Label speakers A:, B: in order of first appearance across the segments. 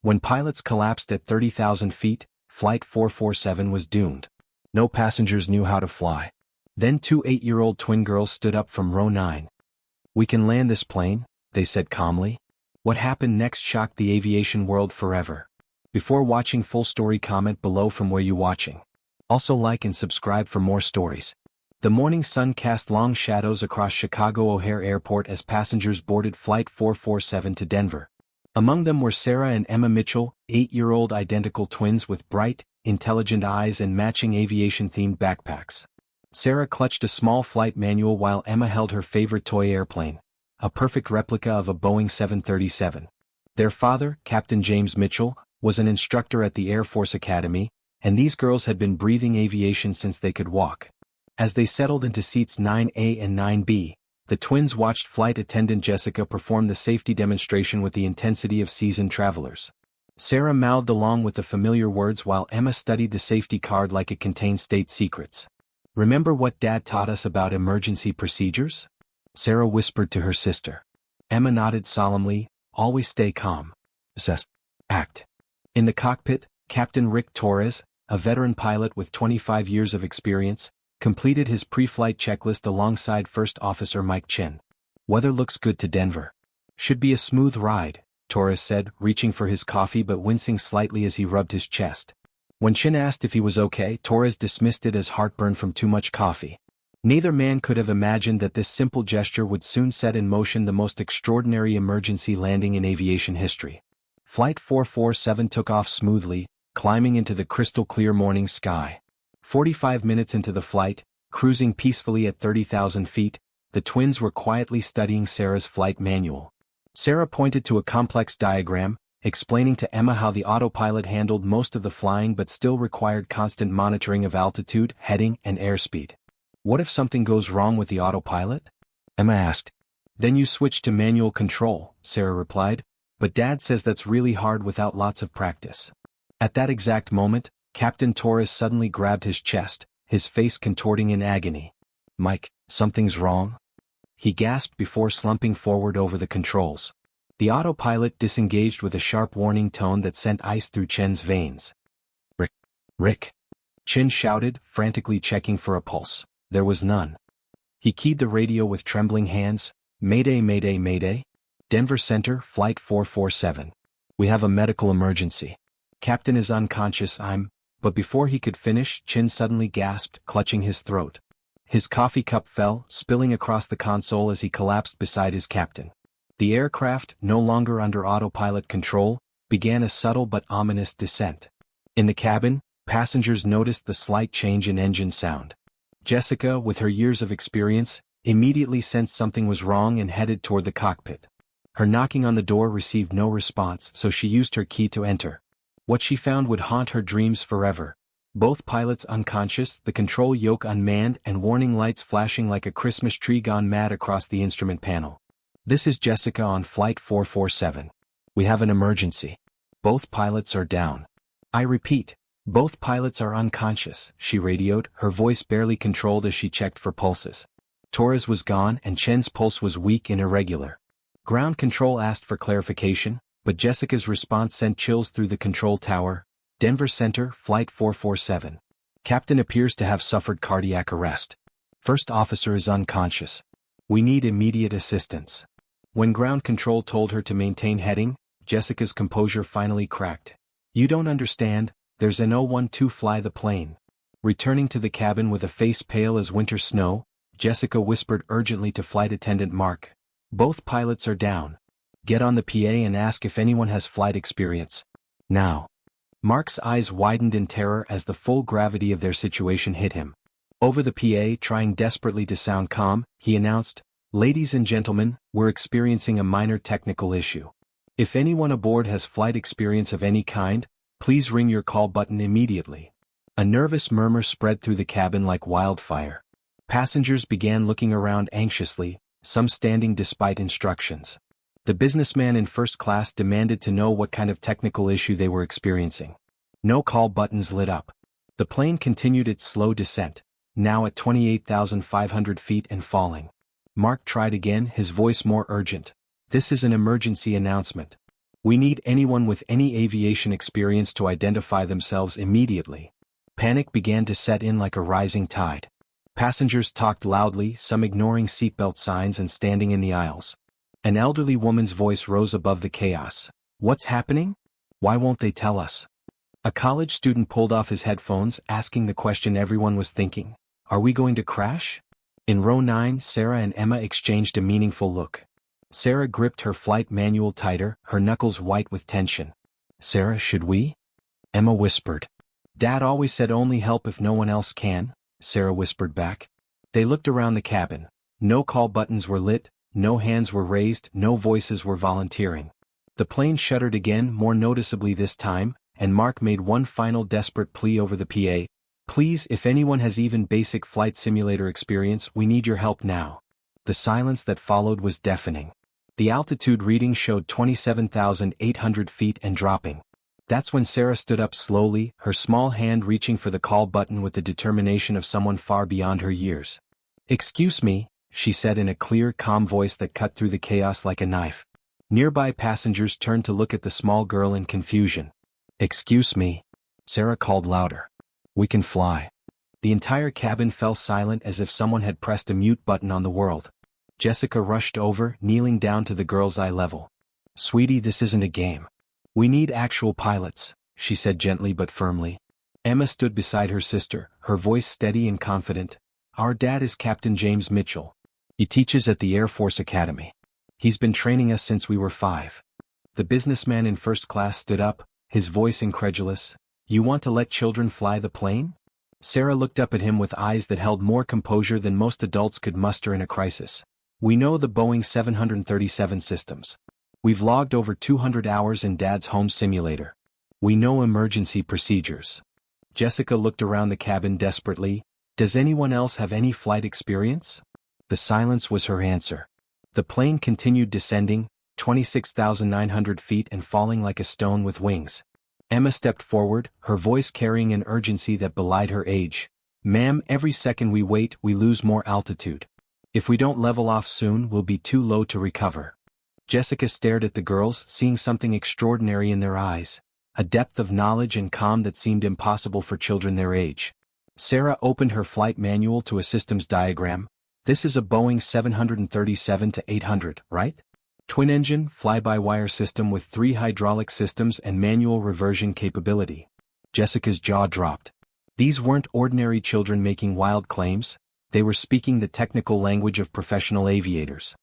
A: When pilots collapsed at 30,000 feet, Flight 447 was doomed. No passengers knew how to fly. Then two 8-year-old twin girls stood up from row 9. "We can land this plane," they said calmly. What happened next shocked the aviation world forever. Before watching full story, comment below from where you watching. Also like and subscribe for more stories. The morning sun cast long shadows across Chicago O'Hare Airport as passengers boarded Flight 447 to Denver. Among them were Sarah and Emma Mitchell, 8-year-old identical twins with bright, intelligent eyes and matching aviation-themed backpacks. Sarah clutched a small flight manual while Emma held her favorite toy airplane, a perfect replica of a Boeing 737. Their father, Captain James Mitchell, was an instructor at the Air Force Academy, and these girls had been breathing aviation since they could walk. As they settled into seats 9A and 9B, the twins watched flight attendant Jessica perform the safety demonstration with the intensity of seasoned travelers. Sarah mouthed along with the familiar words while Emma studied the safety card like it contained state secrets. "Remember what Dad taught us about emergency procedures?" Sarah whispered to her sister. Emma nodded solemnly, "Always stay calm. Act." In the cockpit, Captain Rick Torres, a veteran pilot with 25 years of experience, completed his pre-flight checklist alongside First Officer Mike Chen. "Weather looks good to Denver. Should be a smooth ride," Torres said, reaching for his coffee but wincing slightly as he rubbed his chest. When Chen asked if he was okay, Torres dismissed it as heartburn from too much coffee. Neither man could have imagined that this simple gesture would soon set in motion the most extraordinary emergency landing in aviation history. Flight 447 took off smoothly, climbing into the crystal-clear morning sky. 45 minutes into the flight, cruising peacefully at 30,000 feet, the twins were quietly studying Sarah's flight manual. Sarah pointed to a complex diagram, explaining to Emma how the autopilot handled most of the flying but still required constant monitoring of altitude, heading, and airspeed. "What if something goes wrong with the autopilot?" Emma asked. "Then you switch to manual control," Sarah replied, "but Dad says that's really hard without lots of practice." At that exact moment, Captain Torres suddenly grabbed his chest, his face contorting in agony. "Mike, something's wrong?" he gasped before slumping forward over the controls. The autopilot disengaged with a sharp warning tone that sent ice through Chen's veins. Rick! Chen shouted, frantically checking for a pulse. There was none. He keyed the radio with trembling hands. "Mayday, mayday, mayday. Denver Center, Flight 447. We have a medical emergency. Captain is unconscious, But before he could finish, Chen suddenly gasped, clutching his throat. His coffee cup fell, spilling across the console as he collapsed beside his captain. The aircraft, no longer under autopilot control, began a subtle but ominous descent. In the cabin, passengers noticed the slight change in engine sound. Jessica, with her years of experience, immediately sensed something was wrong and headed toward the cockpit. Her knocking on the door received no response, so she used her key to enter. What she found would haunt her dreams forever. Both pilots unconscious, the control yoke unmanned, and warning lights flashing like a Christmas tree gone mad across the instrument panel. "This is Jessica on Flight 447. We have an emergency. Both pilots are down. I repeat, both pilots are unconscious," she radioed, her voice barely controlled as she checked for pulses. Torres was gone and Chen's pulse was weak and irregular. Ground control asked for clarification, but Jessica's response sent chills through the control tower. "Denver Center, Flight 447. Captain appears to have suffered cardiac arrest. First officer is unconscious. We need immediate assistance." When ground control told her to maintain heading, Jessica's composure finally cracked. "You don't understand, there's an 012 fly the plane." Returning to the cabin with a face pale as winter snow, Jessica whispered urgently to flight attendant Mark. "Both pilots are down. Get on the PA and ask if anyone has flight experience. Now." Mark's eyes widened in terror as the full gravity of their situation hit him. Over the PA, trying desperately to sound calm, he announced, "Ladies and gentlemen, we're experiencing a minor technical issue. If anyone aboard has flight experience of any kind, please ring your call button immediately." A nervous murmur spread through the cabin like wildfire. Passengers began looking around anxiously, some standing despite instructions. The businessman in first class demanded to know what kind of technical issue they were experiencing. No call buttons lit up. The plane continued its slow descent, now at 28,500 feet and falling. Mark tried again, his voice more urgent. "This is an emergency announcement. We need anyone with any aviation experience to identify themselves immediately. Panic began to set in like a rising tide. Passengers talked loudly, some ignoring seatbelt signs and standing in the aisles. An elderly woman's voice rose above the chaos. What's happening? Why won't they tell us? A college student pulled off his headphones, asking the question everyone was thinking. Are we going to crash? In row 9, Sarah and Emma exchanged a meaningful look. Sarah gripped her flight manual tighter, her knuckles white with tension. Sarah, should we? Emma whispered. Dad always said only help if no one else can, Sarah whispered back. They looked around the cabin. No call buttons were lit, no hands were raised, no voices were volunteering. The plane shuddered again, more noticeably this time, and Mark made one final desperate plea over the PA. Please, if anyone has even basic flight simulator experience, we need your help now. The silence that followed was deafening. The altitude reading showed 27,800 feet and dropping. That's when Sarah stood up slowly, her small hand reaching for the call button with the determination of someone far beyond her years. Excuse me, she said in a clear, calm voice that cut through the chaos like a knife. Nearby passengers turned to look at the small girl in confusion. Excuse me, Sarah called louder. We can fly. The entire cabin fell silent as if someone had pressed a mute button on the world. Jessica rushed over, kneeling down to the girl's eye level. Sweetie, this isn't a game. We need actual pilots, she said gently but firmly. Emma stood beside her sister, her voice steady and confident. Our dad is Captain James Mitchell. He teaches at the Air Force Academy. He's been training us since we were 5. The businessman in first class stood up, his voice incredulous. You want to let children fly the plane? Sarah looked up at him with eyes that held more composure than most adults could muster in a crisis. We know the Boeing 737 systems. We've logged over 200 hours in Dad's home simulator. We know emergency procedures. Jessica looked around the cabin desperately. Does anyone else have any flight experience? The silence was her answer. The plane continued descending, 26,900 feet and falling like a stone with wings. Emma stepped forward, her voice carrying an urgency that belied her age. Ma'am, every second we wait, we lose more altitude. If we don't level off soon, we'll be too low to recover. Jessica stared at the girls, seeing something extraordinary in their eyes, a depth of knowledge and calm that seemed impossible for children their age. Sarah opened her flight manual to a systems diagram. This is a Boeing 737-800, right? Twin-engine, fly-by-wire system with 3 hydraulic systems and manual reversion capability. Jessica's jaw dropped. These weren't ordinary children making wild claims. They were speaking the technical language of professional aviators.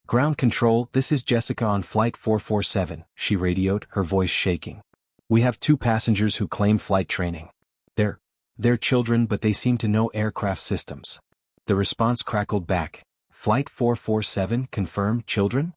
A: Ground control, this is Jessica on Flight 447, she radioed, her voice shaking. We have 2 passengers who claim flight training. They're children, but they seem to know aircraft systems. The response crackled back. Flight 447, confirmed, children?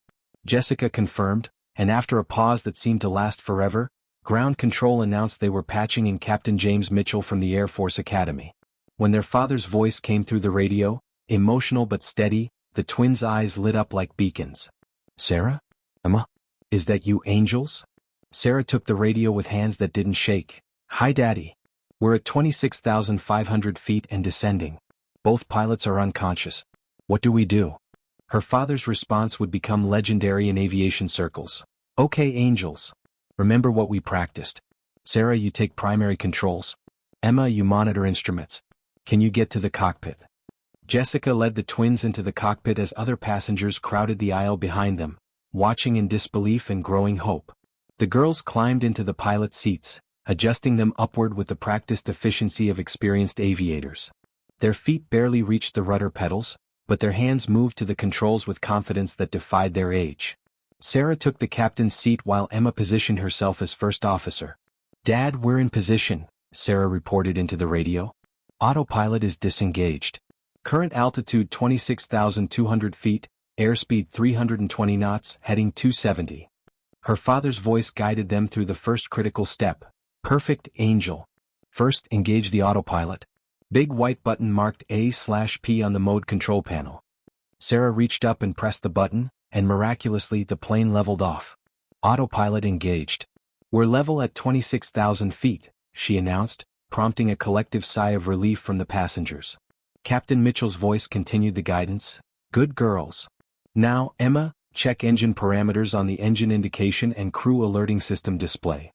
A: Jessica confirmed, and after a pause that seemed to last forever, ground control announced they were patching in Captain James Mitchell from the Air Force Academy. When their father's voice came through the radio, emotional but steady, the twins' eyes lit up like beacons. Sarah? Emma? Is that you, angels? Sarah took the radio with hands that didn't shake. Hi, Daddy. We're at 26,500 feet and descending. Both pilots are unconscious. What do we do? Her father's response would become legendary in aviation circles. Okay, angels. Remember what we practiced. Sarah, you take primary controls. Emma, you monitor instruments. Can you get to the cockpit? Jessica led the twins into the cockpit as other passengers crowded the aisle behind them, watching in disbelief and growing hope. The girls climbed into the pilot seats, adjusting them upward with the practiced efficiency of experienced aviators. Their feet barely reached the rudder pedals, but their hands moved to the controls with confidence that defied their age. Sarah took the captain's seat while Emma positioned herself as first officer. Dad, we're in position, Sarah reported into the radio. Autopilot is disengaged. Current altitude 26,200 feet, airspeed 320 knots, heading 270. Her father's voice guided them through the first critical step. Perfect, angel. First, engage the autopilot. Big white button marked A/P on the mode control panel. Sarah reached up and pressed the button, and miraculously the plane leveled off. Autopilot engaged. We're level at 26,000 feet, she announced, prompting a collective sigh of relief from the passengers. Captain Mitchell's voice continued the guidance. Good girls. Now, Emma, check engine parameters on the engine indication and crew alerting system display.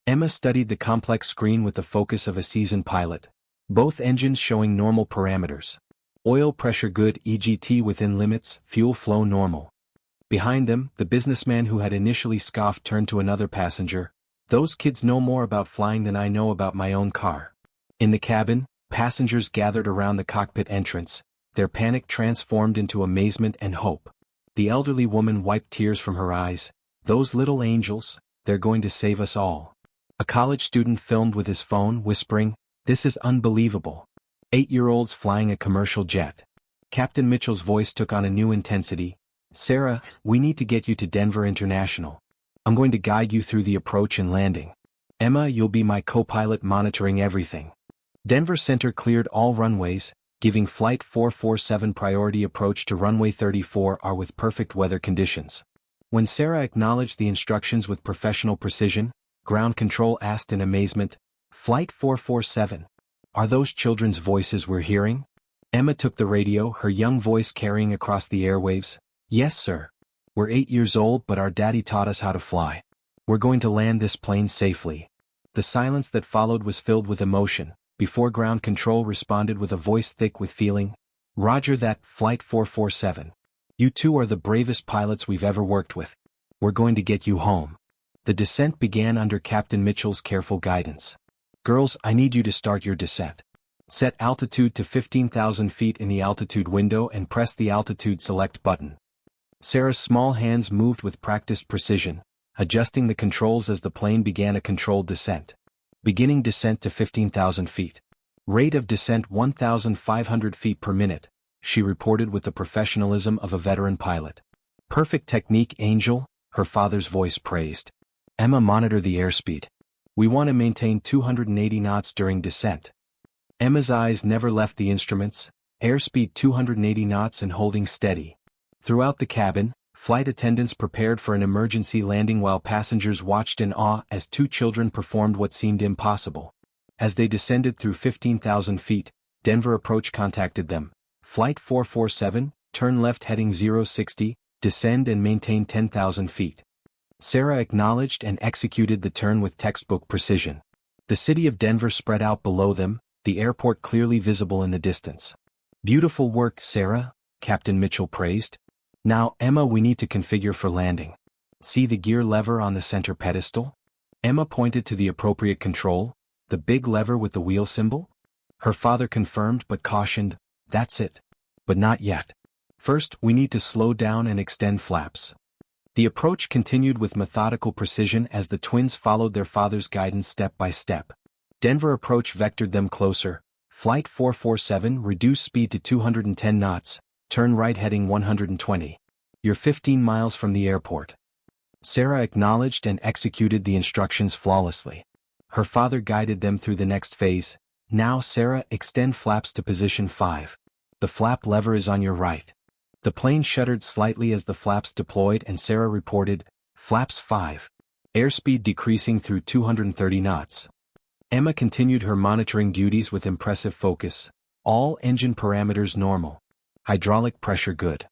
A: Emma studied the complex screen with the focus of a seasoned pilot. Both engines showing normal parameters. Oil pressure good, EGT within limits, fuel flow normal. Behind them, the businessman who had initially scoffed turned to another passenger. Those kids know more about flying than I know about my own car. In the cabin, passengers gathered around the cockpit entrance, their panic transformed into amazement and hope. The elderly woman wiped tears from her eyes. Those little angels, they're going to save us all. A college student filmed with his phone, whispering, "This is unbelievable." 8-year-olds flying a commercial jet. Captain Mitchell's voice took on a new intensity. "Sarah, we need to get you to Denver International. I'm going to guide you through the approach and landing. Emma, you'll be my co-pilot monitoring everything." Denver Center cleared all runways, giving Flight 447 priority approach to runway 34R with perfect weather conditions. When Sarah acknowledged the instructions with professional precision, ground control asked in amazement, "Flight 447, are those children's voices we're hearing?" Emma took the radio, her young voice carrying across the airwaves. "Yes, sir. We're 8 years old, but our daddy taught us how to fly. We're going to land this plane safely." The silence that followed was filled with emotion, before ground control responded with a voice thick with feeling. "Roger that, Flight 447. You two are the bravest pilots we've ever worked with. We're going to get you home." The descent began under Captain Mitchell's careful guidance. "Girls, I need you to start your descent. Set altitude to 15,000 feet in the altitude window and press the altitude select button." Sarah's small hands moved with practiced precision, adjusting the controls as the plane began a controlled descent. Beginning descent to 15,000 feet. Rate of descent 1,500 feet per minute, she reported with the professionalism of a veteran pilot. "Perfect technique, Angel," her father's voice praised. "Emma, monitor the airspeed. We want to maintain 280 knots during descent." Emma's eyes never left the instruments, airspeed 280 knots and holding steady. Throughout the cabin, flight attendants prepared for an emergency landing while passengers watched in awe as two children performed what seemed impossible. As they descended through 15,000 feet, Denver Approach contacted them. "Flight 447, turn left heading 060, descend and maintain 10,000 feet. Sarah acknowledged and executed the turn with textbook precision. The city of Denver spread out below them, the airport clearly visible in the distance. "Beautiful work, Sarah," Captain Mitchell praised. "Now, Emma, we need to configure for landing. See the gear lever on the center pedestal?" Emma pointed to the appropriate control, the big lever with the wheel symbol. Her father confirmed but cautioned, "That's it. But not yet. First, we need to slow down and extend flaps." The approach continued with methodical precision as the twins followed their father's guidance step by step. Denver Approach vectored them closer. "Flight 447, reduce speed to 210 knots. Turn right heading 120. You're 15 miles from the airport." Sarah acknowledged and executed the instructions flawlessly. Her father guided them through the next phase. "Now, Sarah, extend flaps to position 5. The flap lever is on your right." The plane shuddered slightly as the flaps deployed and Sarah reported, "Flaps 5. Airspeed decreasing through 230 knots. Emma continued her monitoring duties with impressive focus. All engine parameters normal. Hydraulic pressure good.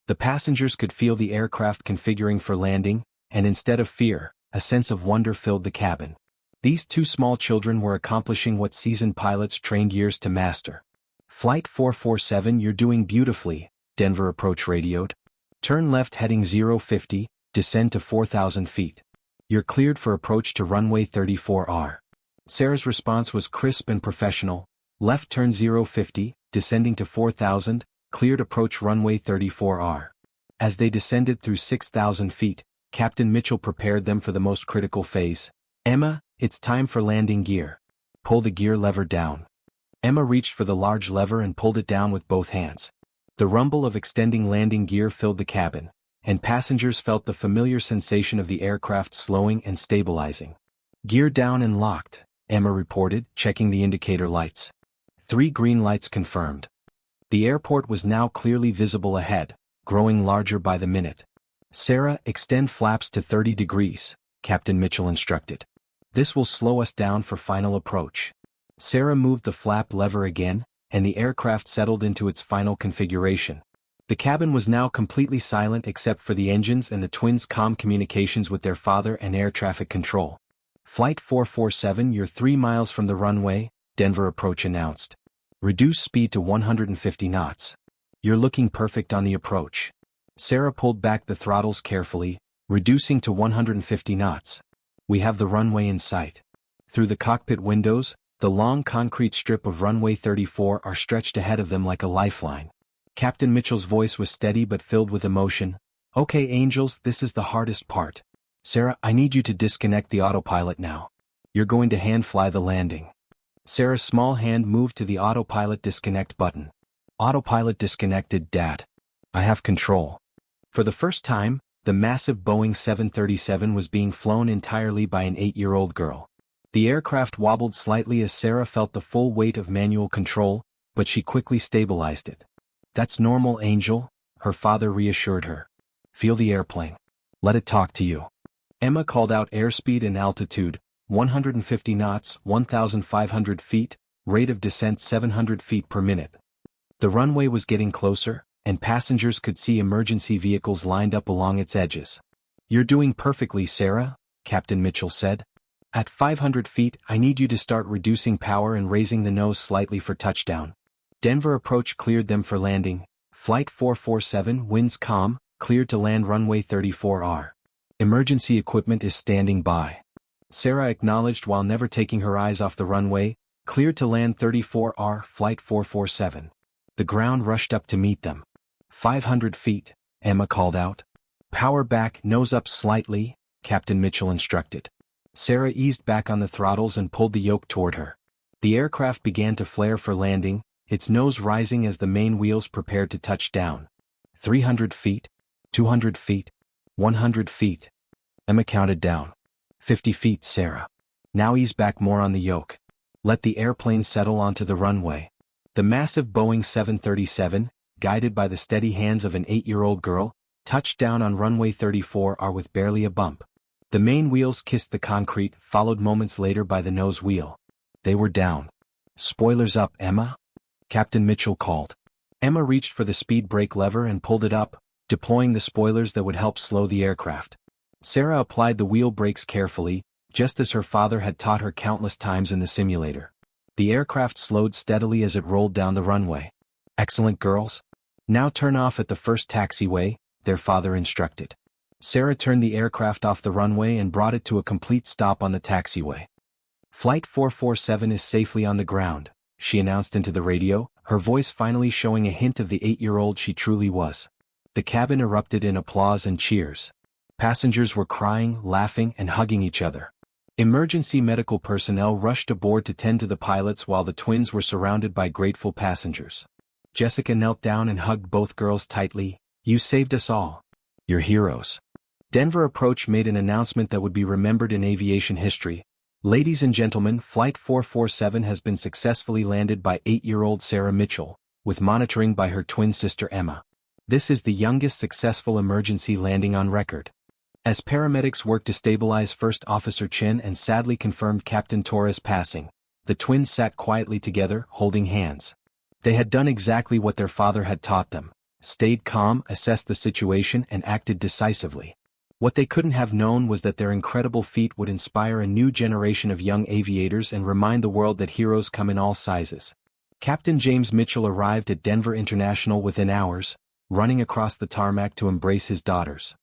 A: The passengers could feel the aircraft configuring for landing, and instead of fear, a sense of wonder filled the cabin. These two small children were accomplishing what seasoned pilots trained years to master. "Flight 447, you're doing beautifully," Denver Approach radioed. "Turn left heading 050, descend to 4,000 feet. You're cleared for approach to runway 34R. Sarah's response was crisp and professional. "Left turn 050, descending to 4,000, cleared approach runway 34R. As they descended through 6,000 feet, Captain Mitchell prepared them for the most critical phase. "Emma, it's time for landing gear. Pull the gear lever down." Emma reached for the large lever and pulled it down with both hands. The rumble of extending landing gear filled the cabin, and passengers felt the familiar sensation of the aircraft slowing and stabilizing. "Gear down and locked," Emma reported, checking the indicator lights. 3 green lights confirmed. The airport was now clearly visible ahead, growing larger by the minute. "Sarah, extend flaps to 30 degrees, Captain Mitchell instructed. "This will slow us down for final approach." Sarah moved the flap lever again, and the aircraft settled into its final configuration. The cabin was now completely silent except for the engines and the twins' comm communications with their father and air traffic control. Flight 447, you're 3 miles from the runway, Denver approach announced. Reduce speed to 150 knots. You're looking perfect on the approach. Sarah pulled back the throttles carefully, reducing to 150 knots. We have the runway in sight. Through the cockpit windows, the long concrete strip of runway 34 are stretched ahead of them like a lifeline. Captain Mitchell's voice was steady but filled with emotion. Okay, Angels, this is the hardest part. Sarah, I need you to disconnect the autopilot now. You're going to hand fly the landing. Sarah's small hand moved to the autopilot disconnect button. Autopilot disconnected, Dad. I have control. For the first time, the massive Boeing 737 was being flown entirely by an 8-year-old girl. The aircraft wobbled slightly as Sarah felt the full weight of manual control, but she quickly stabilized it. That's normal, Angel, her father reassured her. Feel the airplane. Let it talk to you. Emma called out airspeed and altitude, 150 knots, 1,500 feet, rate of descent 700 feet per minute. The runway was getting closer, and passengers could see emergency vehicles lined up along its edges. You're doing perfectly, Sarah, Captain Mitchell said. At 500 feet, I need you to start reducing power and raising the nose slightly for touchdown. Denver approach cleared them for landing. Flight 447, winds calm, cleared to land runway 34R. Emergency equipment is standing by. Sarah acknowledged while never taking her eyes off the runway, cleared to land 34R, Flight 447. The ground rushed up to meet them. 500 feet, Emma called out. Power back, nose up slightly, Captain Mitchell instructed. Sarah eased back on the throttles and pulled the yoke toward her. The aircraft began to flare for landing, its nose rising as the main wheels prepared to touch down. 300 feet, 200 feet, 100 feet. Emma counted down. 50 feet, Sarah. Now ease back more on the yoke. Let the airplane settle onto the runway. The massive Boeing 737, guided by the steady hands of an 8-year-old girl, touched down on runway 34R with barely a bump. The main wheels kissed the concrete, followed moments later by the nose wheel. They were down. Spoilers up, Emma? Captain Mitchell called. Emma reached for the speed brake lever and pulled it up, deploying the spoilers that would help slow the aircraft. Sarah applied the wheel brakes carefully, just as her father had taught her countless times in the simulator. The aircraft slowed steadily as it rolled down the runway. Excellent, girls. Now turn off at the first taxiway, their father instructed. Sarah turned the aircraft off the runway and brought it to a complete stop on the taxiway. Flight 447 is safely on the ground, she announced into the radio, her voice finally showing a hint of the 8-year-old she truly was. The cabin erupted in applause and cheers. Passengers were crying, laughing, and hugging each other. Emergency medical personnel rushed aboard to tend to the pilots while the twins were surrounded by grateful passengers. Jessica knelt down and hugged both girls tightly. You saved us all. You're heroes. Denver Approach made an announcement that would be remembered in aviation history. Ladies and gentlemen, Flight 447 has been successfully landed by 8-year-old Sarah Mitchell, with monitoring by her twin sister Emma. This is the youngest successful emergency landing on record. As paramedics worked to stabilize First Officer Chin and sadly confirmed Captain Torres' passing, the twins sat quietly together, holding hands. They had done exactly what their father had taught them, stayed calm, assessed the situation, and acted decisively. What they couldn't have known was that their incredible feat would inspire a new generation of young aviators and remind the world that heroes come in all sizes. Captain James Mitchell arrived at Denver International within hours, running across the tarmac to embrace his daughters.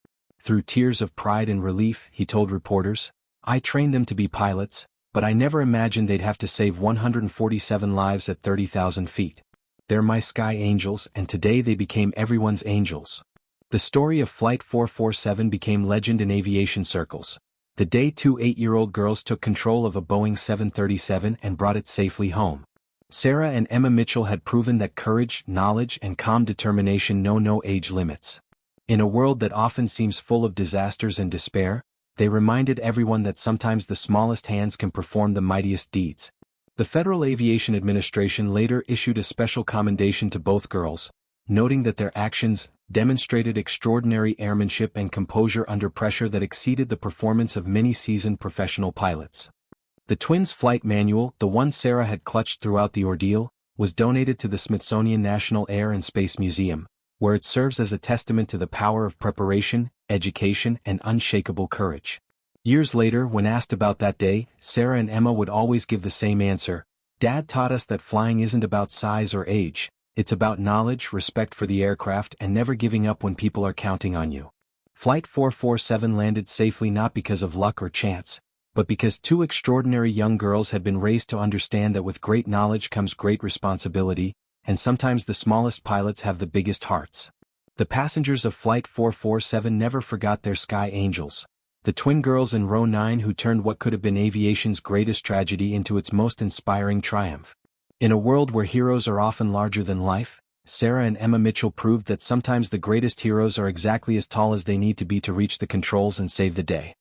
A: Through tears of pride and relief, he told reporters, I trained them to be pilots, but I never imagined they'd have to save 147 lives at 30,000 feet. They're my sky angels, and today they became everyone's angels. The story of Flight 447 became legend in aviation circles. The day two 8-year-old girls took control of a Boeing 737 and brought it safely home. Sarah and Emma Mitchell had proven that courage, knowledge, and calm determination know no age limits. In a world that often seems full of disasters and despair, they reminded everyone that sometimes the smallest hands can perform the mightiest deeds. The Federal Aviation Administration later issued a special commendation to both girls, noting that their actions demonstrated extraordinary airmanship and composure under pressure that exceeded the performance of many seasoned professional pilots. The twins' flight manual, the one Sarah had clutched throughout the ordeal, was donated to the Smithsonian National Air and Space Museum, where it serves as a testament to the power of preparation, education, and unshakable courage. Years later, when asked about that day, Sarah and Emma would always give the same answer: "Dad taught us that flying isn't about size or age, it's about knowledge, respect for the aircraft, and never giving up when people are counting on you." Flight 447 landed safely not because of luck or chance, but because two extraordinary young girls had been raised to understand that with great knowledge comes great responsibility, and sometimes the smallest pilots have the biggest hearts. The passengers of Flight 447 never forgot their sky angels, the twin girls in row 9 who turned what could have been aviation's greatest tragedy into its most inspiring triumph. In a world where heroes are often larger than life, Sarah and Emma Mitchell proved that sometimes the greatest heroes are exactly as tall as they need to be to reach the controls and save the day.